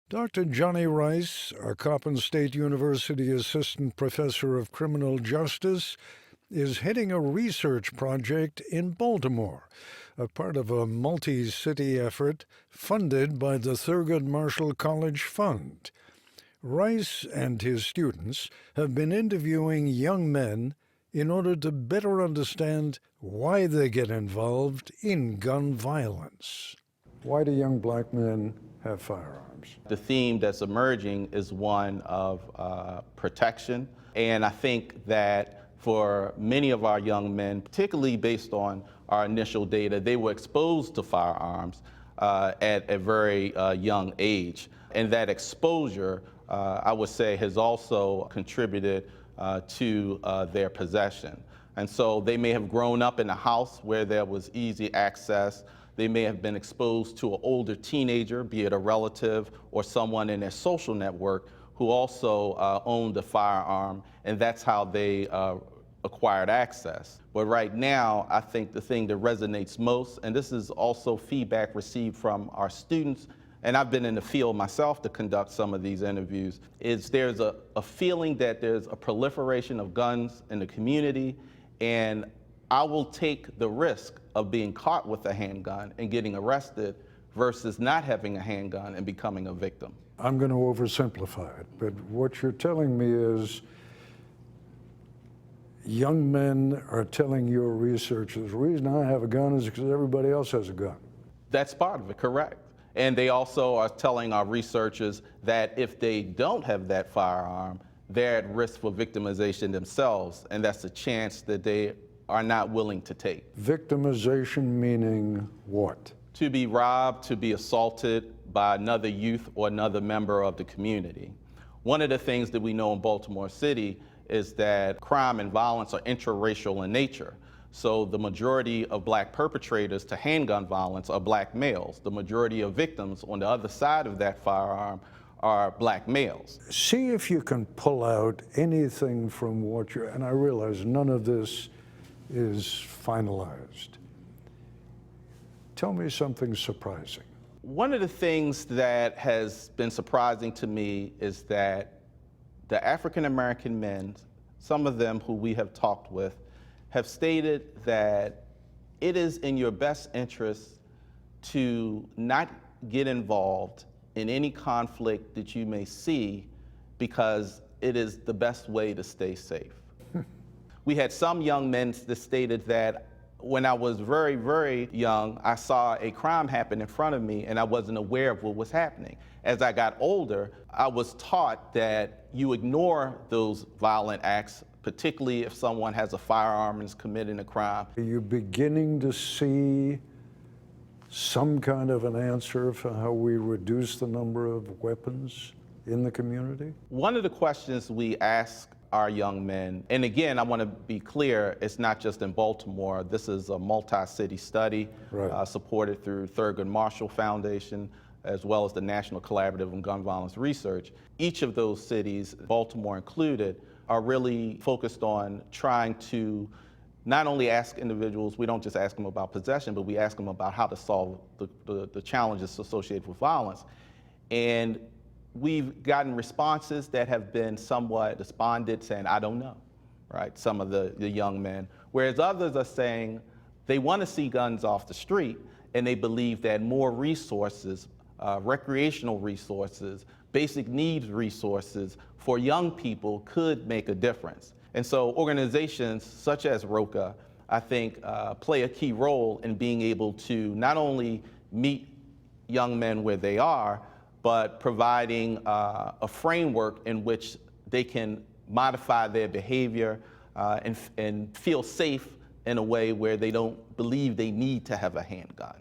Dr. Johnny Rice, a Coppin State University assistant professor of criminal justice, is heading a research project in Baltimore, a part of a multi-city effort funded by the Thurgood Marshall College Fund. Rice and his students have been interviewing young men in order to better understand why they get involved in gun violence. Why do young black men have firearms? The theme that's emerging is one of protection, and I think that for many of our young men, particularly based on our initial data, they were exposed to firearms at a very young age, and that exposure, I would say, has also contributed to their possession. And so they may have grown up in a house where there was easy access. They may have been exposed to an older teenager, be it a relative or someone in their social network who also owned a firearm, and that's how they acquired access. But right now, I think the thing that resonates most, and this is also feedback received from our students, and I've been in the field myself to conduct some of these interviews, is there's a feeling that there's a proliferation of guns in the community, and I will take the risk of being caught with a handgun and getting arrested versus not having a handgun and becoming a victim. I'm going to oversimplify it, but what you're telling me is young men are telling your researchers, the reason I have a gun is because everybody else has a gun. That's part of it, correct. And they also are telling our researchers that if they don't have that firearm, they're at risk for victimization themselves, and that's a chance that they are not willing to take. Victimization meaning what? To be robbed, to be assaulted by another youth or another member of the community. One of the things that we know in Baltimore City is that crime and violence are intraracial in nature. So the majority of black perpetrators to handgun violence are black males. The majority of victims on the other side of that firearm are black males. See if you can pull out anything from what you're, and I realize none of this is finalized. Tell me something surprising. One of the things that has been surprising to me is that the African American men, some of them who we have talked with, have stated that it is in your best interest to not get involved in any conflict that you may see because it is the best way to stay safe. We had some young men that stated that when I was very, very young, I saw a crime happen in front of me and I wasn't aware of what was happening. As I got older, I was taught that you ignore those violent acts, particularly if someone has a firearm and is committing a crime. Are you beginning to see some kind of an answer for how we reduce the number of weapons in the community? One of the questions we ask our young men, and again, I want to be clear, it's not just in Baltimore. This is a multi-city study, right, supported through Thurgood Marshall Foundation, as well as the National Collaborative on Gun Violence Research. Each of those cities, Baltimore included, are really focused on trying to not only ask individuals, we don't just ask them about possession, but we ask them about how to solve the challenges associated with violence. And we've gotten responses that have been somewhat despondent, saying, I don't know, right? Some of the young men. Whereas others are saying they want to see guns off the street, and they believe that more resources, recreational resources, basic needs resources for young people could make a difference. And so organizations such as ROCA, I think, play a key role in being able to not only meet young men where they are, but providing a framework in which they can modify their behavior and feel safe in a way where they don't believe they need to have a handgun.